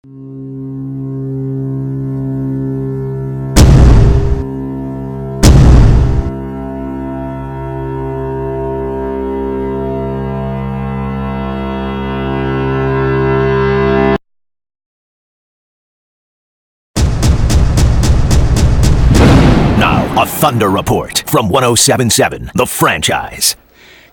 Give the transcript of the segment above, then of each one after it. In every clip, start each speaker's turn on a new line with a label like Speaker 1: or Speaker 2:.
Speaker 1: A Thunder Report from 107.7 The Franchise.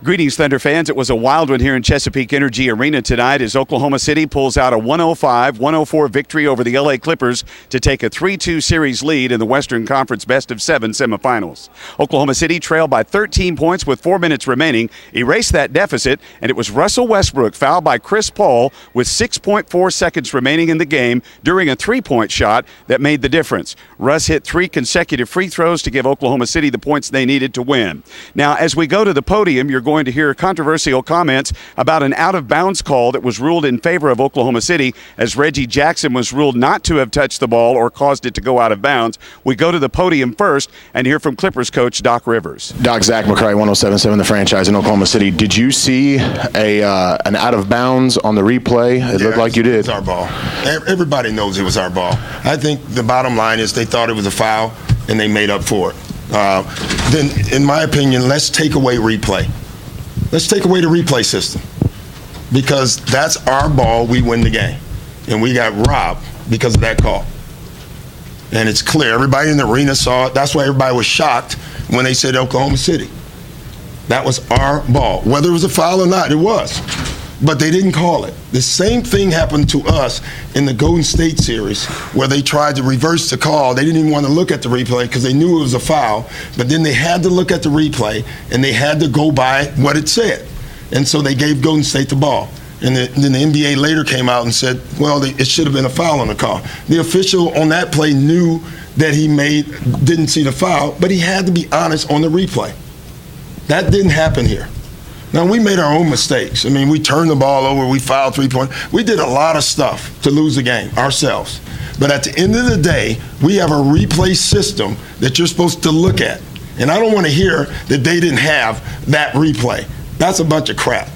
Speaker 2: Greetings, Thunder fans. It was a wild one here in Chesapeake Energy Arena tonight as Oklahoma City pulls out a 105-104 victory over the LA Clippers to take a 3-2 series lead in the Western Conference best-of-7 semifinals. Oklahoma City trailed by 13 points with 4 minutes remaining, erased that deficit, and it was Russell Westbrook fouled by Chris Paul with 6.4 seconds remaining in the game during a three-point shot that made the difference. Russ hit 3 consecutive free throws to give Oklahoma City the points they needed to win. Now, as we go to the podium, you're going to hear controversial comments about an out-of-bounds call that was ruled in favor of Oklahoma City as Reggie Jackson was ruled not to have touched the ball or caused it to go out of bounds. We go to the podium first and hear from Clippers coach Doc Rivers.
Speaker 3: Doc, Zach McCray, 107.7 The Franchise in Oklahoma City. Did you see an out-of-bounds on the replay? It looked like you did.
Speaker 4: It was our ball. Everybody knows it was our ball. I think the bottom line is they thought it was a foul and they made up for it. Then, in my opinion, let's take away replay. Let's take away the replay system because that's our ball. We win the game. And we got robbed because of that call. And it's clear. Everybody in the arena saw it. That's why everybody was shocked when they said Oklahoma City. That was our ball. Whether it was a foul or not, it was. But they didn't call it. The same thing happened to us in the Golden State series where they tried to reverse the call. They didn't even want to look at the replay because they knew it was a foul. But then they had to look at the replay, and they had to go by what it said. And so they gave Golden State the ball. And then the NBA later came out and said, well, it should have been a foul on the call. The official on that play knew that didn't see the foul, but he had to be honest on the replay. That didn't happen here. Now, we made our own mistakes. I mean, we turned the ball over. We fouled 3-point. We did a lot of stuff to lose the game ourselves. But at the end of the day, we have a replay system that you're supposed to look at. And I don't want to hear that they didn't have that replay. That's a bunch of crap.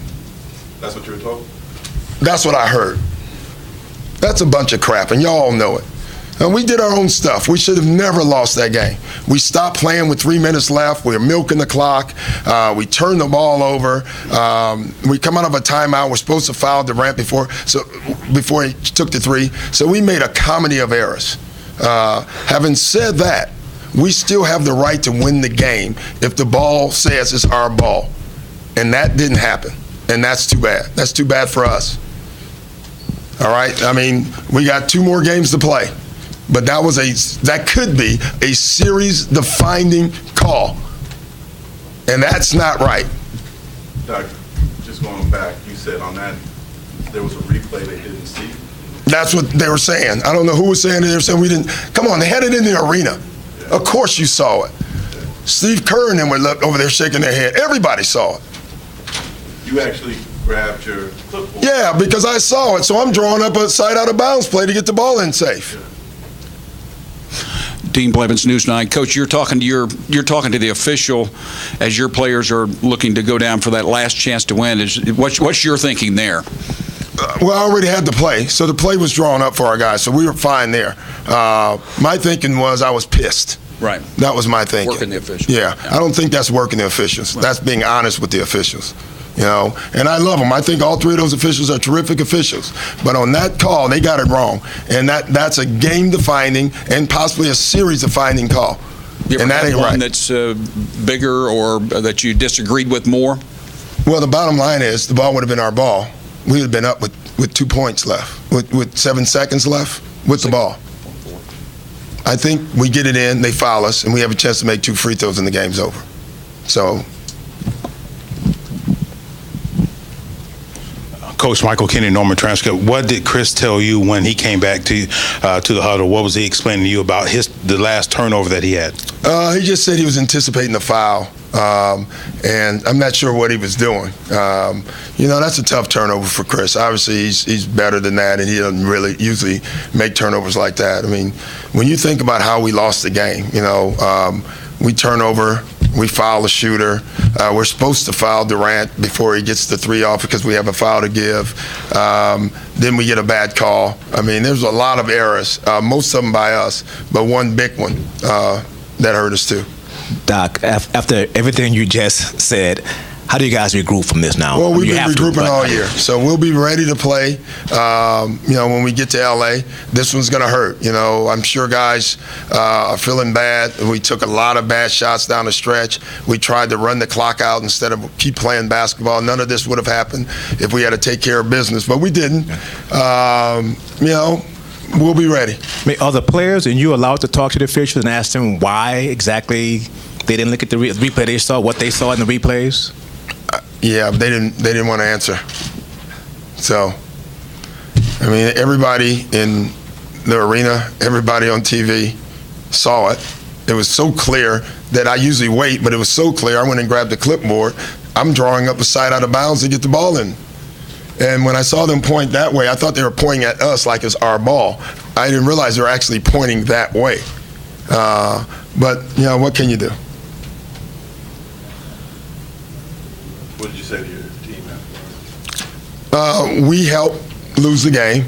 Speaker 5: That's what you were told?
Speaker 4: That's what I heard. That's a bunch of crap, and y'all know it. And we did our own stuff. We should have never lost that game. We stopped playing with 3 minutes left. We were milking the clock. We turned the ball over. We come out of a timeout. We're supposed to foul Durant before he took the three. So we made a comedy of errors. Having said that, we still have the right to win the game if the ball says it's our ball. And that didn't happen. And that's too bad. That's too bad for us. All right? I mean, we got 2 more games to play. But that could be a series-defining call, and that's not right.
Speaker 5: Doc, just going back, you said on that there was a replay they didn't see.
Speaker 4: That's what they were saying. I don't know who was saying it. They were saying we didn't. Come on, they had it in the arena. Yeah. Of course you saw it. Yeah. Steve Kerr and them were over there shaking their head. Everybody saw it.
Speaker 5: You actually grabbed your clipboard.
Speaker 4: Yeah, because I saw it, so I'm drawing up a side out-of-bounds play to get the ball in safe. Yeah.
Speaker 6: Dean Blevins, News 9. Coach, you're talking to the official as your players are looking to go down for that last chance to win. What's your thinking there?
Speaker 4: Well, I already had the play, so the play was drawn up for our guys, so we were fine there. My thinking was I was pissed.
Speaker 6: Right.
Speaker 4: That was my thinking.
Speaker 6: Working the officials.
Speaker 4: Yeah. I don't think that's working the officials. Right. That's being honest with the officials. You know, and I love them. I think all 3 of those officials are terrific officials. But on that call, they got it wrong. And that's a game-defining and possibly a series-defining call.
Speaker 6: And
Speaker 4: that ain't
Speaker 6: one
Speaker 4: right.
Speaker 6: That's bigger or that you disagreed with more?
Speaker 4: Well, the bottom line is the ball would have been our ball. We would have been up with 2 points left, with 7 seconds left with the ball. I think we get it in, they foul us, and we have a chance to make 2 free throws and the game's over. So.
Speaker 7: Coach Michael Kennedy, Norman Transcript. What did Chris tell you when he came back to the huddle? What was he explaining to you about the last turnover that he had?
Speaker 4: He just said he was anticipating the foul, and I'm not sure what he was doing. That's a tough turnover for Chris. Obviously, he's better than that, and he doesn't really usually make turnovers like that. I mean, when you think about how we lost the game, we turn over We foul the shooter. We're supposed to foul Durant before he gets the three off because we have a foul to give. Then we get a bad call. I mean, there's a lot of errors, most of them by us, but one big one that hurt us too.
Speaker 8: Doc, after everything you just said, how do you guys regroup from this now?
Speaker 4: Well, we've been regrouping all year, so we'll be ready to play. When we get to LA, this one's going to hurt. I'm sure guys are feeling bad. We took a lot of bad shots down the stretch. We tried to run the clock out instead of keep playing basketball. None of this would have happened if we had to take care of business, but we didn't. We'll be ready.
Speaker 8: Are the players and you allowed to talk to the officials and ask them why exactly they didn't look at the replay they saw, what they saw in the replays?
Speaker 4: Yeah, they didn't want to answer. So, everybody in the arena, everybody on TV saw it. It was so clear that I usually wait, but it was so clear I went and grabbed the clipboard. I'm drawing up a side out of bounds to get the ball in. And when I saw them point that way, I thought they were pointing at us like it's our ball. I didn't realize they were actually pointing that way. But, what can you do?
Speaker 5: What did you say to your team
Speaker 4: after? We helped lose the game,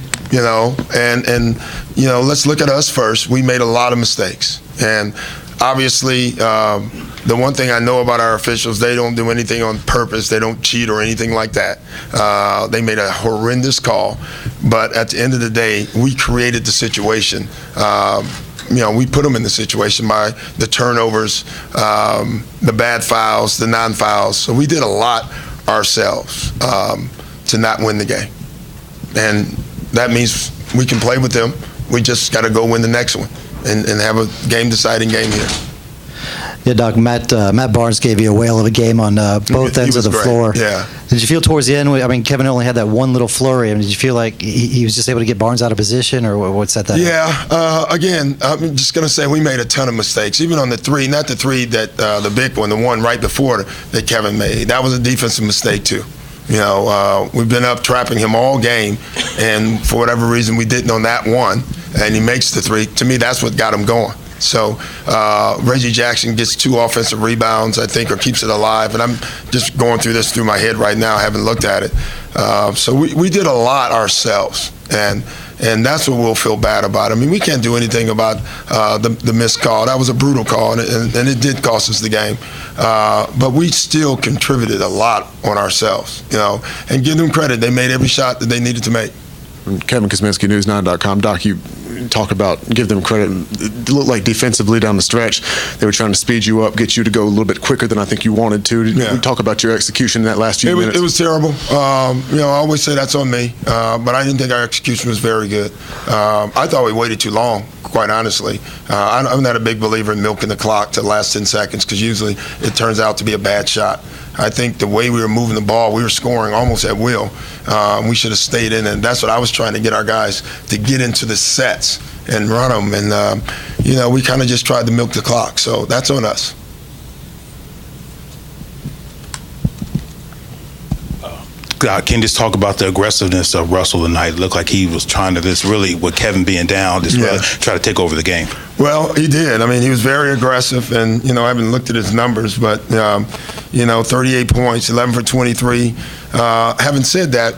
Speaker 4: and let's look at us first. We made a lot of mistakes. And obviously, the one thing I know about our officials, they don't do anything on purpose. They don't cheat or anything like that. They made a horrendous call. But at the end of the day, we created the situation. We put them in the situation by the turnovers, the bad fouls, the non-fouls. So we did a lot ourselves to not win the game. And that means we can play with them. We just got to go win the next one and have a game-deciding game here.
Speaker 9: Yeah, Doc, Matt Barnes gave you a whale of a game on both ends of the floor.
Speaker 4: Yeah.
Speaker 9: Did you feel towards the end, Kevin only had that one little flurry. Did you feel like he was just able to get Barnes out of position, or what's that?
Speaker 4: Yeah, again, I'm just going to say we made a ton of mistakes, even on the three, not the three that the big one, the one right before that Kevin made. That was a defensive mistake, too. We've been up trapping him all game, and for whatever reason, we didn't on that one, and he makes the three. To me, that's what got him going. So Reggie Jackson gets 2 offensive rebounds, I think, or keeps it alive. And I'm just going through this through my head right now. I haven't looked at it. So we did a lot ourselves, and that's what we'll feel bad about. We can't do anything about the missed call. That was a brutal call, and it did cost us the game. But we still contributed a lot on ourselves, and give them credit. They made every shot that they needed to make.
Speaker 3: Kevin Kosminski, News9.com. Doc, you talk about, give them credit. It looked like defensively down the stretch, they were trying to speed you up, get you to go a little bit quicker than I think you wanted to.
Speaker 4: Yeah.
Speaker 3: Talk about your execution in that last few minutes.
Speaker 4: It was terrible. I always say that's on me, but I didn't think our execution was very good. I thought we waited too long, quite honestly. I'm not a big believer in milking the clock to the last 10 seconds because usually it turns out to be a bad shot. I think the way we were moving the ball, we were scoring almost at will. We should have stayed in, and that's what I was trying to get our guys to get into the sets and run them. And, we kind of just tried to milk the clock. So that's on us.
Speaker 7: Can you just talk about the aggressiveness of Russell tonight? It looked like he was trying to really, with Kevin being down, really try to take over the game.
Speaker 4: Well, he did. He was very aggressive, and, I haven't looked at his numbers, but, 38 points, 11 for 23. Having said that,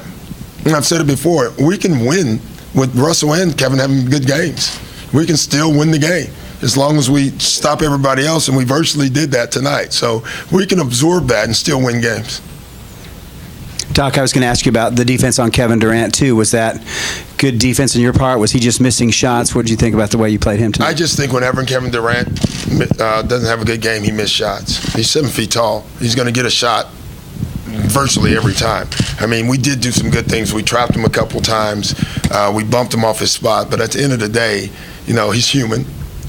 Speaker 4: and I've said it before, we can win with Russell and Kevin having good games. We can still win the game as long as we stop everybody else, and we virtually did that tonight. So we can absorb that and still win games.
Speaker 10: Doc, I was going to ask you about the defense on Kevin Durant, too. Was that good defense on your part? Was he just missing shots? What did you think about the way you played him tonight?
Speaker 4: I just think whenever Kevin Durant doesn't have a good game, he missed shots. He's 7 feet tall. He's going to get a shot virtually every time. We did do some good things. We trapped him a couple times. We bumped him off his spot. But at the end of the day, he's human,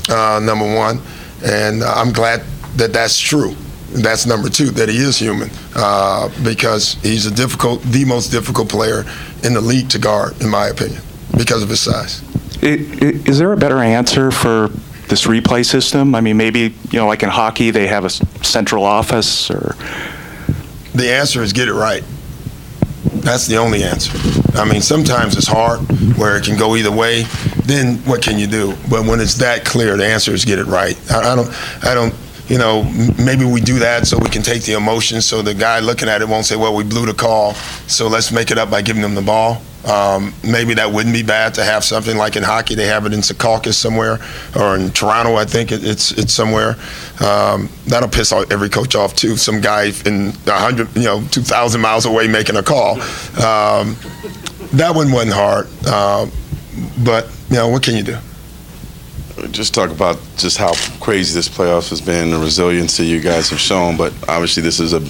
Speaker 4: number one. And I'm glad that that's true. That's number 2, that he is human, because he's the most difficult player in the league to guard, in my opinion, because of his size.
Speaker 11: Is there a better answer for this replay system? Maybe, like in hockey, they have a central office, or?
Speaker 4: The answer is get it right. That's the only answer. Sometimes it's hard, where it can go either way. Then what can you do? But when it's that clear, the answer is get it right. I don't maybe we do that so we can take the emotion, so the guy looking at it won't say, well, we blew the call, so let's make it up by giving them the ball. Maybe that wouldn't be bad to have something like in hockey. They have it in Secaucus somewhere, or in Toronto, I think it's somewhere. That'll piss every coach off too. Some guy in 2,000 miles away making a call. That one wasn't hard, but what can you do?
Speaker 5: Just talk about just how crazy this playoffs has been, the resiliency you guys have shown, but obviously this is a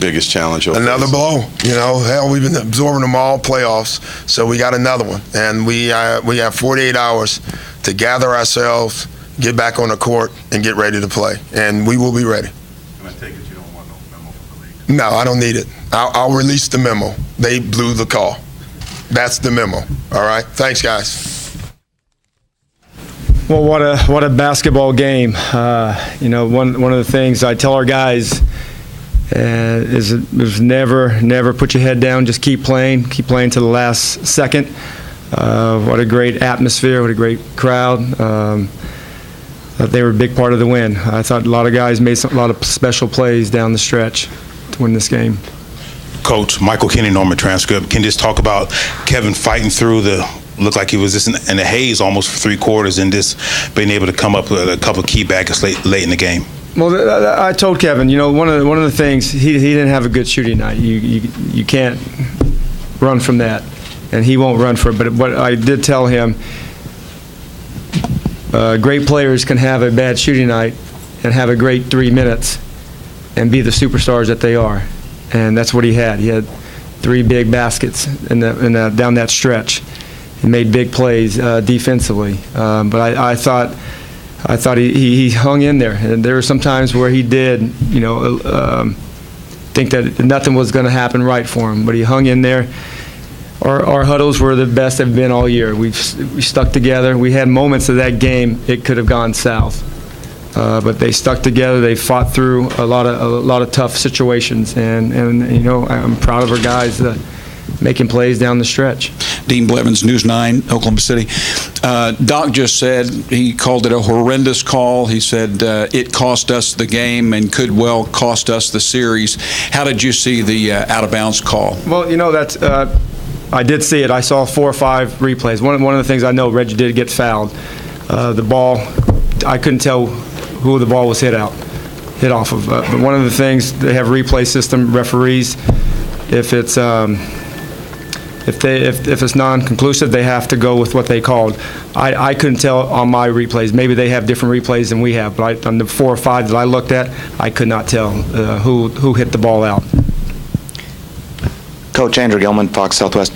Speaker 5: biggest challenge.
Speaker 4: Another blow. Hell, we've been absorbing them all playoffs, so we got another one. And we have 48 hours to gather ourselves, get back on the court, and get ready to play. And we will be ready.
Speaker 5: And I take it you don't want no memo from the league?
Speaker 4: No, I don't need it. I'll release the memo. They blew the call. That's the memo. All right? Thanks, guys.
Speaker 12: Well, what a basketball game. One of the things I tell our guys is never put your head down. Just keep playing to the last second. What a great atmosphere. What a great crowd. They were a big part of the win. I thought a lot of guys made a lot of special plays down the stretch to win this game.
Speaker 7: Coach, Michael Kenny, Norman transcript. Can you just talk about Kevin fighting through looked like he was just in the haze almost for 3 quarters and just being able to come up with a couple of key baskets late in the game?
Speaker 12: Well, I told Kevin, one of the things, he didn't have a good shooting night. You can't run from that, and he won't run for it. But what I did tell him, great players can have a bad shooting night and have a great 3 minutes and be the superstars that they are. And that's what he had. He had 3 big baskets down that stretch. He made big plays defensively. But I thought he hung in there. And there were some times where he did, think that nothing was going to happen right for him. But he hung in there. Our huddles were the best they've been all year. We stuck together. We had moments of that game it could have gone south. But they stuck together. They fought through a lot of tough situations, and I'm proud of our guys making plays down the stretch.
Speaker 6: Dean Blevins, News 9, Oklahoma City. Doc just said he called it a horrendous call. He said it cost us the game and could well cost us the series. How did you see the out of bounds call?
Speaker 12: Well, that's I did see it. I saw 4 or 5 replays. One of the things I know, Reggie did get fouled. The ball, I couldn't tell who the ball was hit off of. But one of the things, they have replay system referees. If it's non-conclusive, they have to go with what they called. I couldn't tell on my replays. Maybe they have different replays than we have. But on the 4 or 5 that I looked at, I could not tell who hit the ball out.
Speaker 13: Coach Andrew Gilman, Fox Southwest.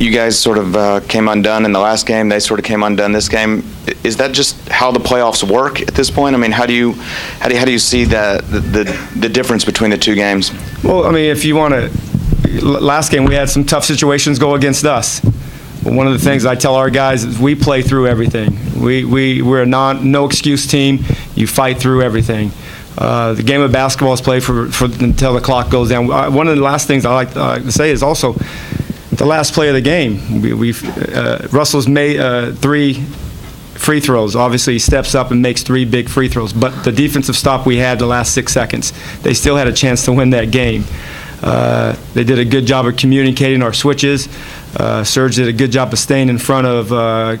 Speaker 13: You guys sort of came undone in the last game. They sort of came undone this game. Is that just how the playoffs work at this point? I mean, how do you see the difference between the 2 games?
Speaker 12: Well, I mean, if you want to, last game we had some tough situations go against us. But one of the things I tell our guys is we play through everything. We're a no excuse team. You fight through everything. The game of basketball is played for until the clock goes down. One of the last things I like to say is also the last play of the game. Russell's made 3 free throws. Obviously, he steps up and makes 3 big free throws. But the defensive stop we had the last 6 seconds, they still had a chance to win that game. They did a good job of communicating our switches. Serge did a good job of staying in front of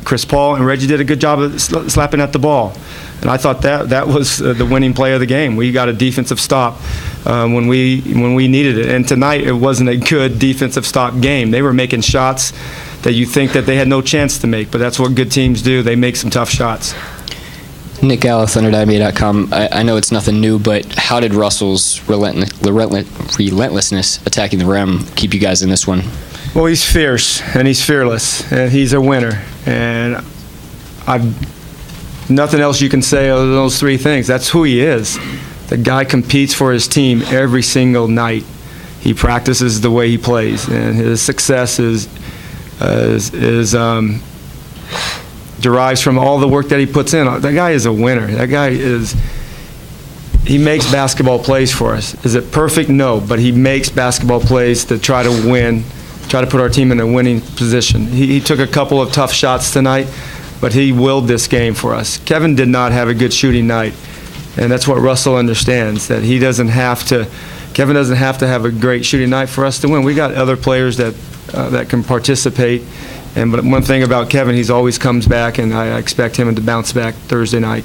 Speaker 12: Chris Paul, and Reggie did a good job of slapping at the ball. And I thought that was the winning play of the game. We got a defensive stop when we needed it. And tonight it wasn't a good defensive stop game. They were making shots that you think that they had no chance to make, but that's what good teams do. They make some tough shots.
Speaker 14: Nick Gallis, ThunderDynamite.com. I know it's nothing new, but how did Russell's relentlessness attacking the rim keep you guys in this one?
Speaker 12: Well, he's fierce, and he's fearless, and he's a winner. And nothing else you can say other than those 3 things. That's who he is. The guy competes for his team every single night. He practices the way he plays, and his success derives from all the work that he puts in. That guy is a winner. That guy he makes basketball plays for us. Is it perfect? No, but he makes basketball plays to try to win, try to put our team in a winning position. He took a couple of tough shots tonight, but he willed this game for us. Kevin did not have a good shooting night. And that's what Russell understands, that he doesn't have to, Kevin doesn't have to have a great shooting night for us to win. We got other players that can participate. But one thing about Kevin, he's always comes back, and I expect him to bounce back Thursday night.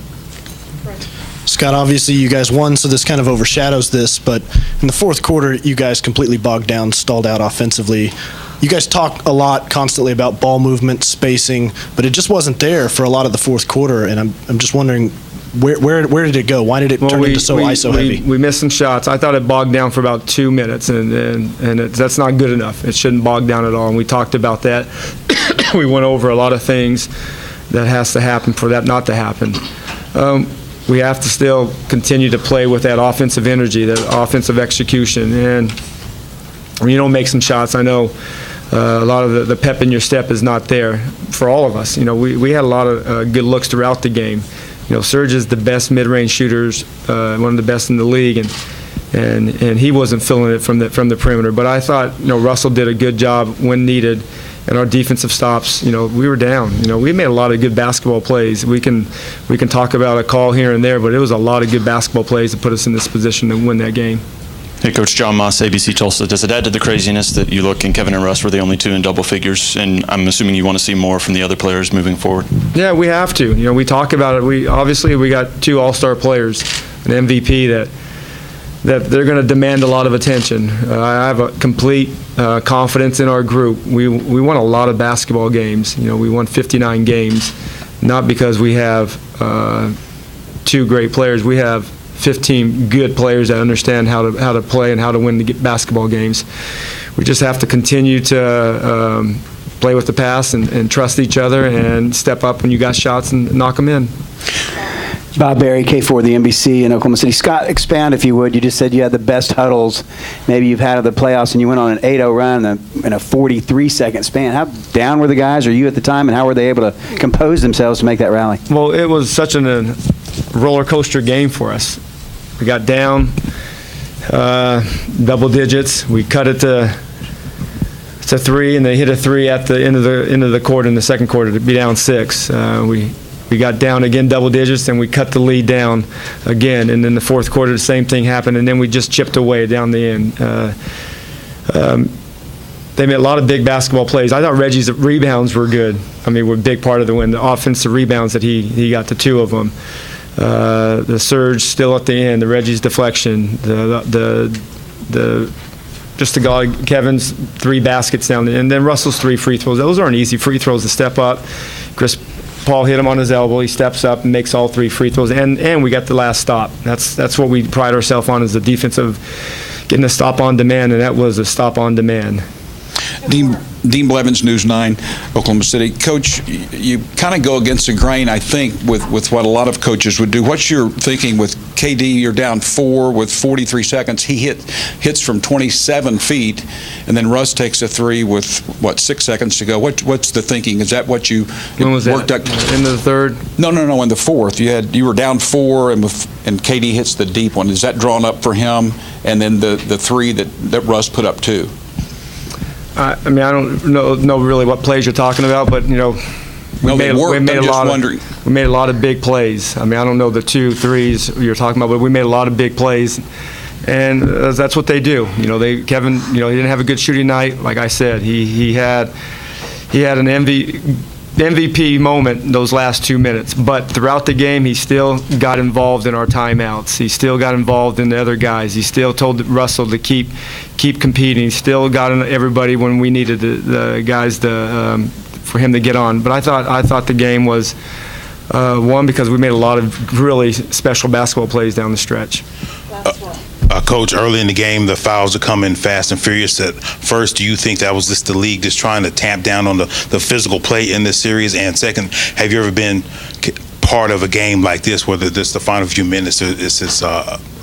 Speaker 15: Scott, obviously you guys won, so this kind of overshadows this, but in the fourth quarter, you guys completely bogged down, stalled out offensively. You guys talk a lot constantly about ball movement, spacing, but it just wasn't there for a lot of the fourth quarter, and I'm just wondering, where did it go? Why did it turn into so ISO heavy?
Speaker 12: We missed some shots. I thought it bogged down for about 2 minutes, and that's not good enough. It shouldn't bog down at all, and we talked about that. We went over a lot of things that has to happen for that not to happen. We have to still continue to play with that offensive energy, that offensive execution, and when you don't make some shots, I know a lot of the pep in your step is not there for all of us. We had a lot of good looks throughout the game. Serge is the best mid-range shooters, one of the best in the league, and he wasn't feeling it from the perimeter. But I thought Russell did a good job when needed, and our defensive stops. We were down. We made a lot of good basketball plays. We can talk about a call here and there, but it was a lot of good basketball plays that put us in this position to win that game.
Speaker 16: Hey, Coach, John Moss, ABC Tulsa. Does it add to the craziness that you look and Kevin and Russ were the only two in double figures, and I'm assuming you want to see more from the other players moving forward?
Speaker 12: Yeah, we have to. We talk about it. We got 2 all-star players, an MVP that they're going to demand a lot of attention. I have a complete confidence in our group. We won a lot of basketball games. We won 59 games, not because we have 2 great players. We have 15 good players that understand how to play and how to win the basketball games. We just have to continue to play with the pass and trust each other and step up when you got shots and knock them in.
Speaker 10: Bob Berry, K4, the NBC in Oklahoma City. Scott, expand if you would. You just said you had the best huddles maybe you've had of the playoffs, and you went on an 8-0 run in a 43-second span. How down were the guys, or you at the time, and how were they able to compose themselves to make that rally?
Speaker 12: Well, it was such a roller coaster game for us. We got down double digits. We cut it to 3, and they hit a 3 at the end of the quarter in the second quarter to be down 6. We got down again double digits, and we cut the lead down again. And in the fourth quarter, the same thing happened, and then we just chipped away down the end. They made a lot of big basketball plays. I thought Reggie's rebounds were good. Were a big part of the win. The offensive rebounds that he got to 2 of them. The surge still at the end, the Reggie's deflection, just the guy Kevin's 3 baskets down there, and then Russell's 3 free throws. Those aren't easy free throws to step up. Chris Paul hit him on his elbow. He steps up and makes all 3 free throws, and we got the last stop. That's what we pride ourselves on, is the defensive, getting a stop on demand, and that was a stop on demand.
Speaker 6: Dean Blevins, News 9, Oklahoma City. Coach, you kind of go against the grain, I think, with what a lot of coaches would do. What's your thinking with KD? You're down 4 with 43 seconds. He hits from 27 feet, and then Russ takes a 3 with, 6 seconds to go. What's the thinking? Is that what you worked up?
Speaker 12: Into the third?
Speaker 6: No, in the fourth. You were down 4, and KD hits the deep one. Is that drawn up for him? And then the 3 that Russ put up too?
Speaker 12: I don't know really what plays you're talking about, but we made a lot of big plays. I don't know the 2 threes you're talking about, but we made a lot of big plays, and that's what they do. Kevin, he didn't have a good shooting night. Like I said, he had an MVP moment in those last 2 minutes, but throughout the game he still got involved in our timeouts. He still got involved in the other guys. He still told Russell to keep competing. He still got in everybody when we needed the guys for him to get on. But I thought the game was won because we made a lot of really special basketball plays down the stretch.
Speaker 7: Coach, early in the game, the fouls are coming fast and furious. At first, do you think that was just the league just trying to tamp down on the physical play in this series? And second, have you ever been part of a game like this, whether this the final few minutes is this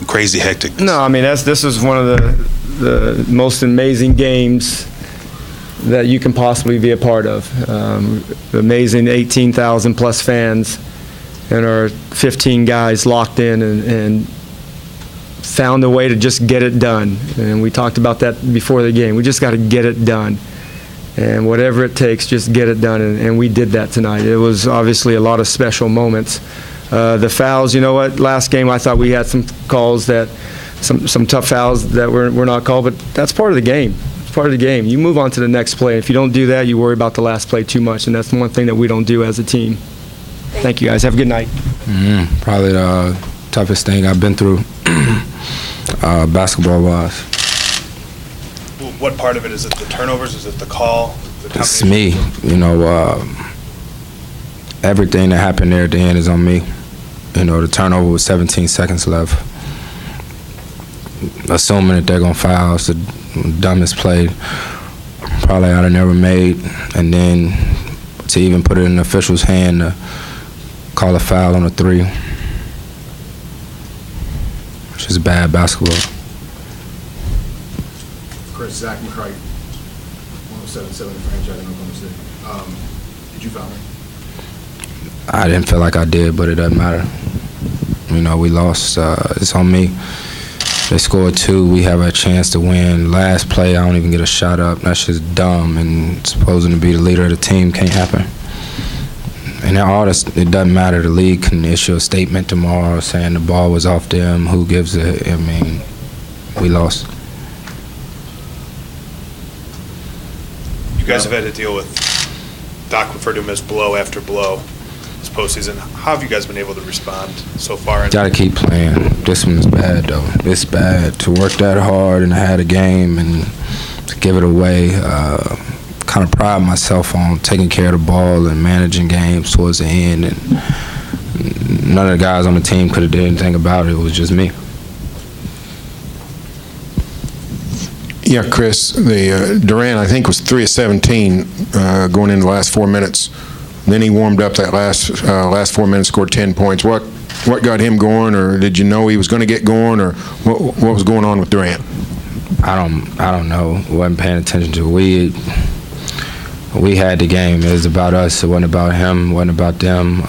Speaker 7: crazy hectic?
Speaker 12: No, this is one of the most amazing games that you can possibly be a part of. Amazing 18,000 plus fans, and our 15 guys locked in and found a way to just get it done. And we talked about that before the game. We just got to get it done. And whatever it takes, just get it done. And we did that tonight. It was obviously a lot of special moments. The fouls, you know what? Last game I thought we had some calls that, some tough fouls that were not called, but that's part of the game. It's part of the game. You move on to the next play. If you don't do that, you worry about the last play too much, and that's one thing that we don't do as a team. Thank you, guys. Have a good night.
Speaker 17: Probably the toughest thing I've been through, basketball-wise.
Speaker 18: What part of it is it? The turnovers? Is it the call?
Speaker 17: It's me. You know, everything that happened there at the end is on me. You know, the turnover with 17 seconds left. Assuming that they're going to foul, it's the dumbest play probably I'd have never made. And then to even put it in the official's hand to call a foul on a 3. It's just bad basketball.
Speaker 3: Chris, Zach McCright, 107.7 The Franchise in Oklahoma City. Did you foul me?
Speaker 17: I didn't feel like I did, but it doesn't matter. You know, we lost. It's on me. They scored 2. We have a chance to win. Last play, I don't even get a shot up. That's just dumb. And supposing to be the leader of the team can't happen. And all this, it doesn't matter. The league can issue a statement tomorrow saying the ball was off them. Who gives it? I mean, we lost.
Speaker 18: You guys have had to deal with, Doc referred to him as blow after blow this postseason. How have you guys been able to respond so far?
Speaker 17: Got to keep playing. This one's bad, though. It's bad to work that hard and to have a game and to give it away. Kind of pride myself on taking care of the ball and managing games towards the end. And none of the guys on the team could have did anything about it. It was just me.
Speaker 4: Yeah, Chris, Durant, I think, was 3 of 17 going into the last 4 minutes. Then he warmed up that last 4 minutes, scored 10 points. What got him going, or did you know he was going to get going, or what was going on with Durant?
Speaker 17: I don't know. Wasn't paying attention to it. We had the game. It was about us. It wasn't about him. It wasn't about them.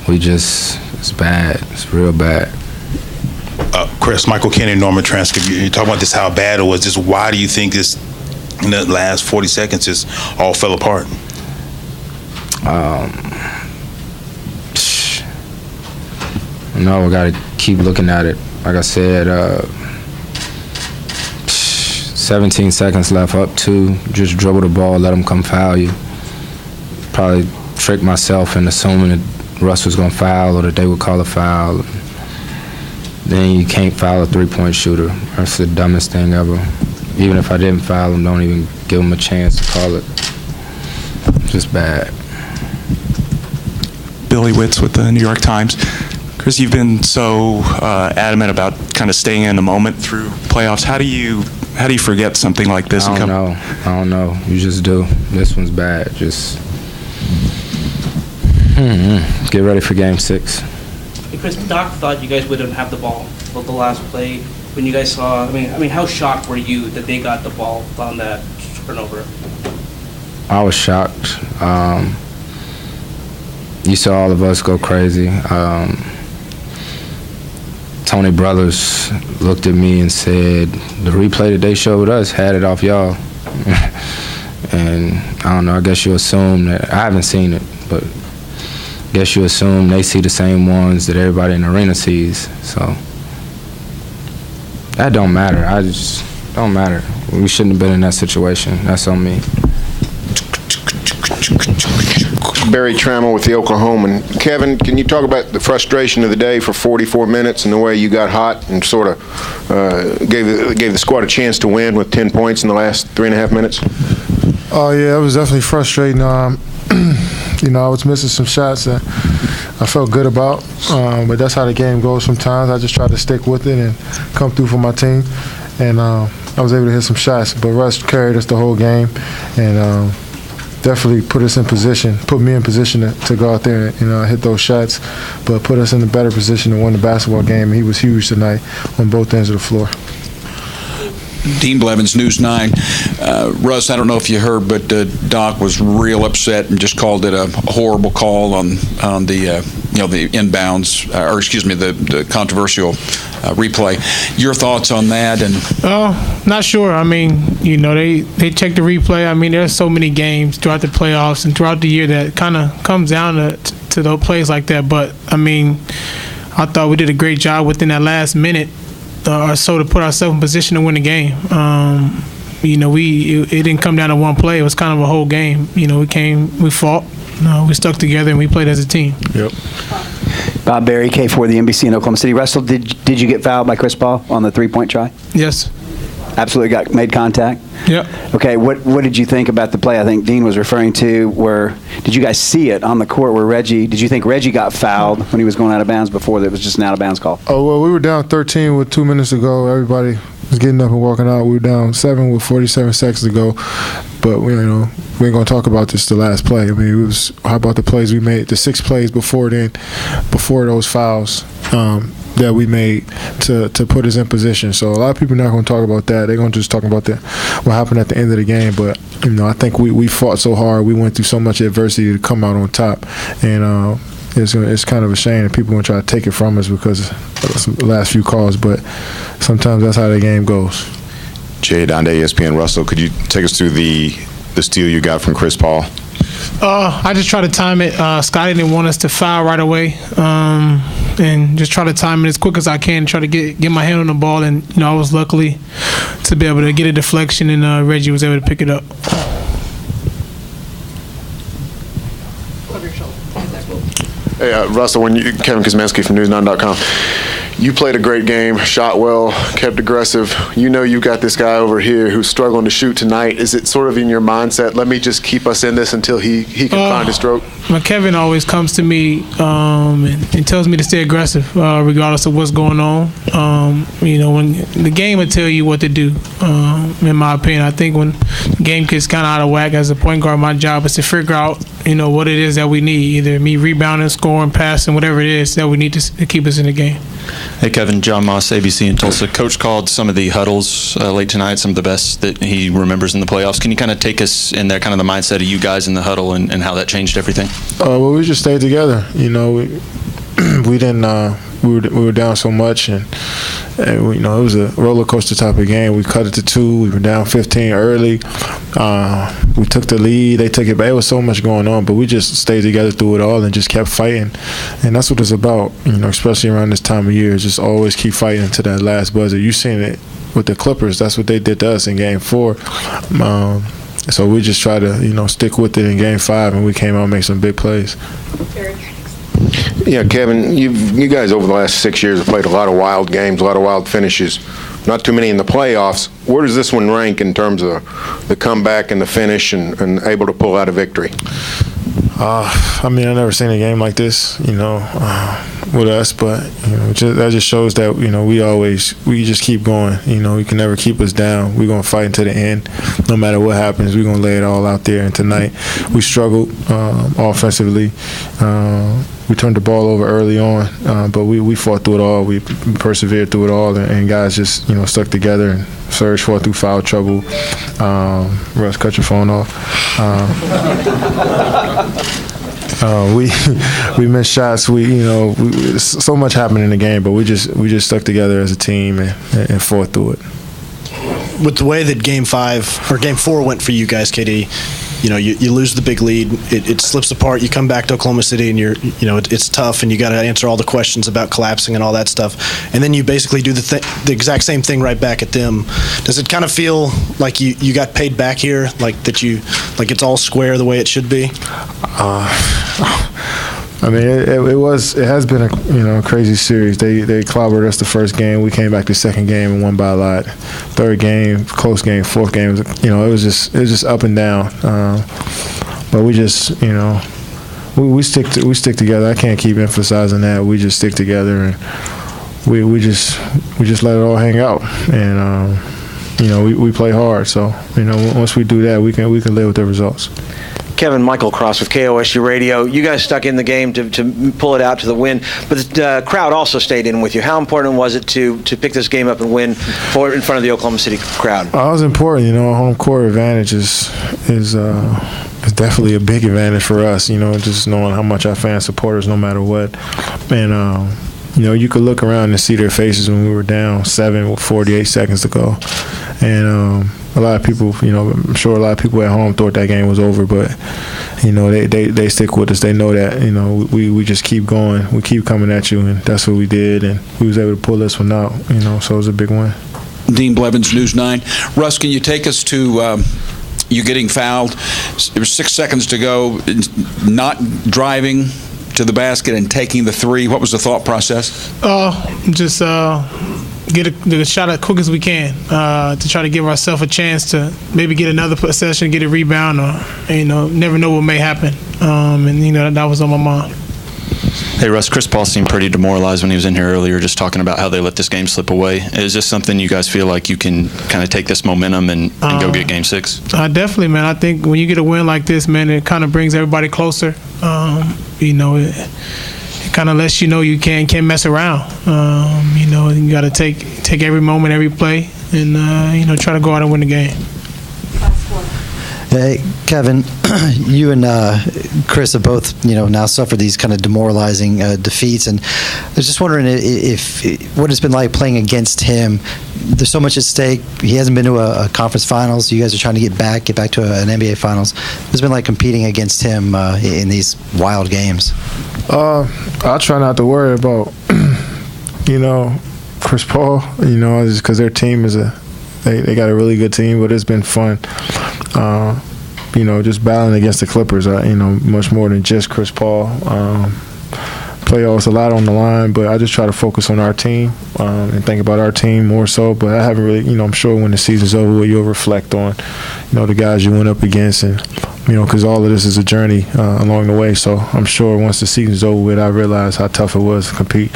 Speaker 17: It's bad. It's real bad.
Speaker 7: Chris, Michael Kennedy, Norman Transcript, you talk about this, how bad it was. Just why do you think this, in the last 40 seconds, just all fell apart?
Speaker 17: No, we got to keep looking at it. Like I said, 17 seconds left, up 2. Just dribble the ball, let them come foul you. Probably tricked myself in assuming that Russ was going to foul or that they would call a foul. Then you can't foul a 3-point shooter. That's the dumbest thing ever. Even if I didn't foul him, don't even give him a chance to call it. Just bad.
Speaker 11: Billy Witz with the New York Times. Chris, you've been so adamant about kind of staying in the moment through playoffs. How do you forget something like this?
Speaker 17: I don't know. You just do. This one's bad. Just get ready for Game 6.
Speaker 19: Chris, Doc thought you guys wouldn't have the ball for the last play. When you guys saw, I mean, how shocked were you that they got the ball on that turnover?
Speaker 17: I was shocked. You saw all of us go crazy. Tony Brothers looked at me and said, the replay that they showed us had it off y'all. And I don't know, I guess you assume that, I haven't seen it, but I guess you assume they see the same ones that everybody in the arena sees. So that don't matter. Don't matter. We shouldn't have been in that situation. That's on me.
Speaker 4: Barry Trammell with the Oklahoman. Kevin, can you talk about the frustration of the day for 44 minutes and the way you got hot and sort of gave the squad a chance to win with 10 points in the last 3.5 minutes?
Speaker 20: Oh, yeah, it was definitely frustrating. I was missing some shots that I felt good about, but that's how the game goes sometimes. I just try to stick with it and come through for my team, and I was able to hit some shots. But Russ carried us the whole game, and definitely put me in position to go out there and hit those shots, but put us in a better position to win the basketball game. He was huge tonight on both ends of the floor.
Speaker 6: Dean Blevins, News 9. Russ, I don't know if you heard, but Doc was real upset and just called it a horrible call on the the inbounds, the controversial replay. Your thoughts on that? And
Speaker 21: not sure. I mean, they check the replay. I mean, there's so many games throughout the playoffs and throughout the year that kind of comes down to to those plays like that. But I mean, I thought we did a great job within that last minute or so to put ourselves in position to win the game. You know, it didn't come down to one play. It was kind of a whole game. You know, we fought, we stuck together, and we played as a team.
Speaker 3: Yep.
Speaker 10: Bob Berry, K4, the NBC in Oklahoma City. Russell, did you get fouled by Chris Paul on the three-point try?
Speaker 21: Yes.
Speaker 10: Absolutely made contact?
Speaker 21: Yep.
Speaker 10: Okay, what did you think about the play I think Dean was referring to where, did you guys see it on the court where did you think Reggie got fouled when he was going out of bounds before there was just an out-of-bounds call?
Speaker 20: Oh, well, we were down 13 with 2 minutes to go. Everybody was getting up and walking out. We were down 7 with 47 seconds to go. But, we ain't going to talk about this the last play. I mean, how about the plays we made, the 6 plays before those fouls that we made to put us in position. So a lot of people are not going to talk about that. They're going to just talk about what happened at the end of the game. But, I think we fought so hard. We went through so much adversity to come out on top. And it's kind of a shame that people are going to try to take it from us because of the last few calls. But sometimes that's how the game goes.
Speaker 1: Jay Donde, ESPN. Russell, could you take us through the steal you got from Chris Paul?
Speaker 21: I just try to time it. Scotty didn't want us to foul right away, and just try to time it as quick as I can. Try to get my hand on the ball, and I was lucky to be able to get a deflection, and Reggie was able to pick it up.
Speaker 3: Hey, Russell, Kevin Kosminski from News9.com. You played a great game, shot well, kept aggressive. You got this guy over here who's struggling to shoot tonight. Is it sort of in your mindset, let me just keep us in this until he can find a stroke?
Speaker 21: Kevin always comes to me and tells me to stay aggressive regardless of what's going on. When the game will tell you what to do, in my opinion. I think when the game gets kind of out of whack as a point guard, my job is to figure out, what it is that we need, either me rebounding, scoring, passing, whatever it is that we need to keep us in the game.
Speaker 16: Hey, Kevin, John Moss, ABC in Tulsa. Coach called some of the huddles late tonight, some of the best that he remembers in the playoffs. Can you kind of take us in there, kind of the mindset of you guys in the huddle and how that changed everything?
Speaker 20: Well, we just stayed together. We didn't. We were down so much, and it was a roller coaster type of game. We cut it to 2. We were down 15 early. We took the lead. They took it back. There was so much going on, but we just stayed together through it all and just kept fighting. And that's what it's about, especially around this time of year. Just always keep fighting to that last buzzer. You've seen it with the Clippers. That's what they did to us in Game 4. So we just try to, stick with it in Game 5, and we came out and made some big plays.
Speaker 4: Yeah, Kevin, you guys over the last 6 years have played a lot of wild games, a lot of wild finishes. Not too many in the playoffs. Where does this one rank in terms of the comeback and the finish and able to pull out a victory?
Speaker 20: I've never seen a game like this, with us, but that just shows that we just keep going. You can never keep us down. We're gonna fight until the end, no matter what happens. We're gonna lay it all out there. And tonight, we struggled offensively. We turned the ball over early on, but we fought through it all. We persevered through it all, and guys just stuck together. And Serge fought through foul trouble. Russ, cut your phone off. We missed shots. So much happened in the game, but we just stuck together as a team and fought through it.
Speaker 15: With the way that Game 4 went for you guys, KD, you lose the big lead. It slips apart. You come back to Oklahoma City, and it's tough, and you got to answer all the questions about collapsing and all that stuff. And then you basically do the exact same thing right back at them. Does it kind of feel like you got paid back here, like it's all square the way it should be?
Speaker 20: It has been a crazy series. They clobbered us the first game. We came back the second game and won by a lot. Third game, close game. Fourth game, it was just up and down. But we just we stick together. I can't keep emphasizing that. We just stick together, and we just let it all hang out. And we play hard. So once we do that, we can live with the results.
Speaker 22: Kevin, Michael Cross with KOSU Radio. You guys stuck in the game to pull it out to the win, but the crowd also stayed in with you. How important was it to pick this game up and win in front of the Oklahoma City crowd?
Speaker 20: It was important. Home court advantage is definitely a big advantage for us. Just knowing how much our fans support us no matter what. And you could look around and see their faces when we were down 7 with 48 seconds to go. And a lot of people, I'm sure a lot of people at home thought that game was over, but they stick with us. They know that we just keep going. We keep coming at you, and that's what we did, and we was able to pull this one out. So it was a big win.
Speaker 6: Dean Blevins, News 9. Russ, can you take us to you getting fouled? There was 6 seconds to go, not driving to the basket and taking the three. What was the thought process?
Speaker 21: Just get a shot as quick as we can to try to give ourselves a chance to maybe get another possession, get a rebound, or never know what may happen. And that was on my mind.
Speaker 16: Hey, Russ, Chris Paul seemed pretty demoralized when he was in here earlier, just talking about how they let this game slip away. Is this something you guys feel like you can kind of take this momentum and go get Game 6?
Speaker 21: Definitely, man. I think when you get a win like this, man, it kind of brings everybody closer. It kind of lets you know you can't mess around. You got to take every moment, every play, and try to go out and win the game.
Speaker 9: Hey, Kevin, you and Chris have both, now suffered these kind of demoralizing defeats, and I was just wondering if what it's been like playing against him. There's so much at stake. He hasn't been to a conference finals. You guys are trying to get back to an NBA finals. It's been like competing against him in these wild games.
Speaker 20: I try not to worry about, Chris Paul, just because their team is they got a really good team, but it's been fun. Just battling against the Clippers, much more than just Chris Paul. Playoffs, a lot on the line, but I just try to focus on our team and think about our team more so. But I haven't really, I'm sure when the season's over, you'll reflect on, the guys you went up against, and because all of this is a journey along the way. So I'm sure once the season's over with, I realize how tough it was to compete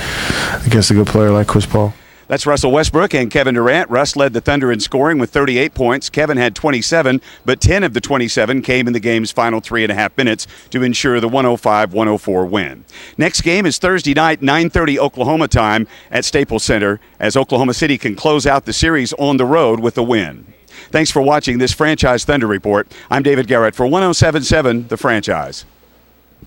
Speaker 20: against a good player like Chris Paul.
Speaker 2: That's Russell Westbrook and Kevin Durant. Russ led the Thunder in scoring with 38 points. Kevin had 27, but 10 of the 27 came in the game's final 3.5 minutes to ensure the 105-104 win. Next game is Thursday night, 9:30 Oklahoma time at Staples Center, as Oklahoma City can close out the series on the road with a win. Thanks for watching this Franchise Thunder Report. I'm David Garrett for 107.7 The Franchise.